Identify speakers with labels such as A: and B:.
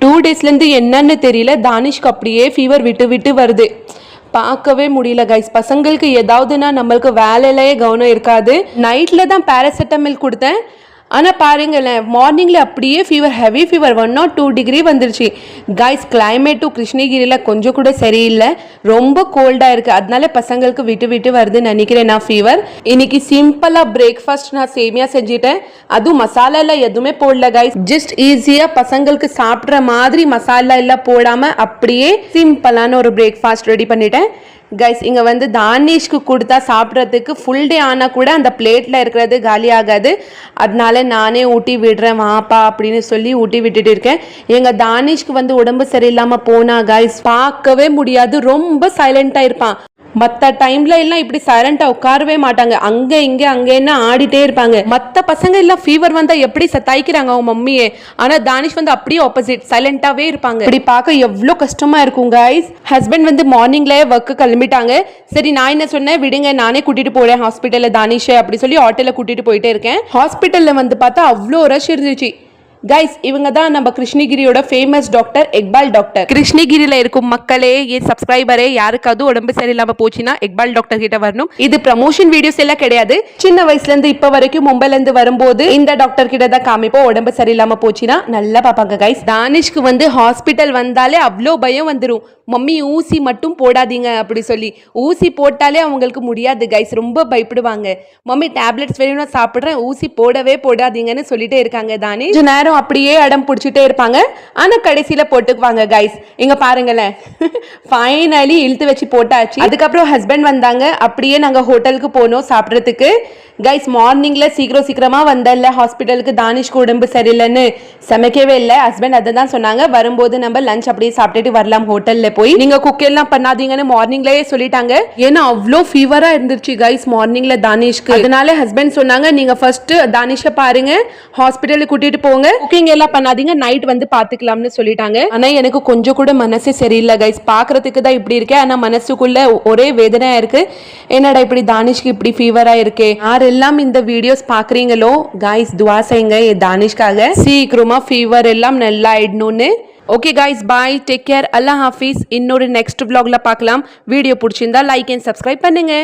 A: 2 டேஸ்லேருந்து என்னன்னு தெரியல, தானிஷ்க்கு அப்படியே ஃபீவர் விட்டு விட்டு வருது. பார்க்கவே முடியல கைஸ். பசங்களுக்கு ஏதாவதுன்னா நம்மளுக்கு வேலையிலேயே கவனம் இருக்காது. நைட்டில் தான் பேராசிட்டமல் கொடுத்தேன். ஆனால் பாருங்களேன், மார்னிங்கில் அப்படியே ஃபீவர், ஹெவி ஃபீவர் 102 டிகிரி வந்துருச்சு கைஸ். கிளைமேட்டும் கிருஷ்ணகிரியில் கொஞ்சம் கூட சரியில்லை, ரொம்ப கோல்டாக இருக்குது. அதனால பசங்களுக்கு விட்டு விட்டு வருதுன்னு நினைக்கிறேன் நான் ஃபீவர். இன்னைக்கு சிம்பிளாக பிரேக்ஃபாஸ்ட் நான் சேமியா செஞ்சுட்டேன். அதுவும் மசாலாலாம் எதுவுமே போடல கைஸ். ஜஸ்ட் ஈஸியாக பசங்களுக்கு சாப்பிட்ற மாதிரி மசாலா எல்லாம் போடாமல் அப்படியே சிம்பிளான ஒரு பிரேக்ஃபாஸ்ட் ரெடி பண்ணிட்டேன் கைஸ். இங்கே வந்து தானிஷ்க்கு கொடுத்தா சாப்பிட்றதுக்கு ஃபுல் டே ஆனால் கூட அந்த பிளேட்டில் இருக்கிறது காலி ஆகாது. அதனால நானே ஊட்டி விடுறேன் வாப்பா அப்படின்னு சொல்லி ஊட்டி விட்டுட்டு இருக்கேன். எங்கள் தானிஷ்க்கு வந்து உடம்பு சரியில்லாமல் போனா கைஸ் பார்க்கவே முடியாது, ரொம்ப சைலண்ட்டாக இருப்பான். மற்ற டைம்ல எல்லாம் இப்படி சைலண்டா உட்காரவே மாட்டாங்க, அங்க இங்க அங்க என்ன ஆடிட்டே இருப்பாங்க. மற்ற பசங்க எல்லாம் ஃபீவர் வந்தா எப்படி சத்தாய்க்கிறாங்க அவங்க மம்மியே, ஆனா தானிஷ் வந்து அப்படியே ஆப்போசிட், சைலண்டாவே இருப்பாங்க. இப்படி பார்க்க எவ்வளோ கஷ்டமா இருக்கும் கைஸ். ஹஸ்பண்ட் வந்து மார்னிங்ல ஒர்க்கு கிளம்பிட்டாங்க. சரி நான் என்ன சொன்னேன், விடுங்க நானே கூட்டிட்டு போறேன் ஹாஸ்பிட்டல்ல தானிஷை அப்படி சொல்லி ஆட்டோல கூட்டிட்டு போயிட்டே இருக்கேன். ஹாஸ்பிட்டல்ல வந்து பார்த்தா அவ்வளோ ரஷ் இருந்துச்சு கைஸ். இவங்க தான் நம்ம கிருஷ்ணகிரியோட ஃபேமஸ் டாக்டர் இக்பால் டாக்டர். கிருஷ்ணகிரியில் இருக்கும் மக்களே, என் சப்ஸ்கிரைபரே யாருக்காவது உடம்பு சரியில்லாம போச்சுன்னா இக்பால் டாக்டர் கிட்ட வரணும். இது ப்ரமோஷன் வீடியோஸ் எல்லாம் கிடையாது. சின்ன வயசுல இருந்து இப்ப வரைக்கும் மும்பைல இருந்து வரும்போது இந்த டாக்டர் கிட்ட தான் காமிப்போம். உடம்பு சரியில்லாம போச்சுன்னா நல்லா பார்ப்பாங்க கைஸ். தானிஷ்க்கு வந்து ஹாஸ்பிட்டல் வந்தாலே அவ்வளோ பயம் வந்துடும். மம்மி ஊசி மட்டும் போடாதீங்க அப்படி சொல்லி. ஊசி போட்டாலே அவங்களுக்கு முடியாது கைஸ், ரொம்ப பயப்படுவாங்க. மம்மி டேப்லெட்ஸ் வேணும்னா சாப்பிட்றேன், ஊசி போடவே போடாதீங்கன்னு சொல்லிட்டே இருக்காங்க தானிஷ். நேரம் அப்படியே அடம் பிடிச்சிட்டே இருப்பாங்க, ஆனா கடைசியில போட்டுக்குவாங்க கைஸ். இங்க பாருங்களேன், ஃபைனலி இழுத்து வச்சு போட்டாச்சு. அதுக்கப்புறம் ஹஸ்பண்ட் வந்தாங்க, அப்படியே நாங்க ஹோட்டலுக்கு போனோம் சாப்பிட்றதுக்கு கைஸ். மார்னிங்ல சீக்கிரமா வந்தல ஹாஸ்பிட்டலுக்கு, தானிஷ்க்கு உடம்பு சரியில்லைன்னு சமைக்கவே இல்லை. ஹஸ்பண்ட் அதை தான் சொன்னாங்க, வரும்போது நம்ம லஞ்ச் அப்படியே சாப்பிட்டுட்டு வரலாம் ஹோட்டல்ல போய், நீங்க குக் எல்லாம் பண்ணாதீங்கன்னு மார்னிங்லயே சொல்லிட்டாங்க. ஏன்னா அவ்வளோ ஃபீவரா இருந்துச்சு கைஸ் மார்னிங்ல தானிஷ்க்கு. அதனால ஹஸ்பண்ட் சொன்னாங்க, நீங்க ஃபர்ஸ்ட் தானிஷை பாருங்க, ஹாஸ்பிட்டலுக்கு கூட்டிட்டு போங்க, குக்கிங் எல்லாம் பண்ணாதீங்க, நைட் வந்து பாத்துக்கலாம்னு சொல்லிட்டாங்க. ஆனா எனக்கு கொஞ்சம் கூட மனசு சரியில்லை கைஸ். பாக்குறதுக்கு தான் இப்படி இருக்கேன், ஆனா மனசுக்குள்ள ஒரே வேதனையா இருக்கு. என்னடா இப்படி தானிஷ்க்கு இப்படி ஃபீவரா இருக்கே. யாரெல்லாம் இந்த வீடியோஸ் பாக்குறீங்களோ கைஸ் துவா செய்யுங்க என் தானிஷ்காக, சீக்கிரமா ஃபீவர் எல்லாம் நல்லா ஆயிடணும்னு. ஓகே கைஸ், பாய், டேக் கேர், அல்லாஹ் ஹாஃபிஸ். இன்னொரு நெக்ஸ்ட் vlogல பார்க்கலாம். வீடியோ பிடிச்சிருந்தா லைக் அண்ட் சப்ஸ்கிரைப் பண்ணுங்க.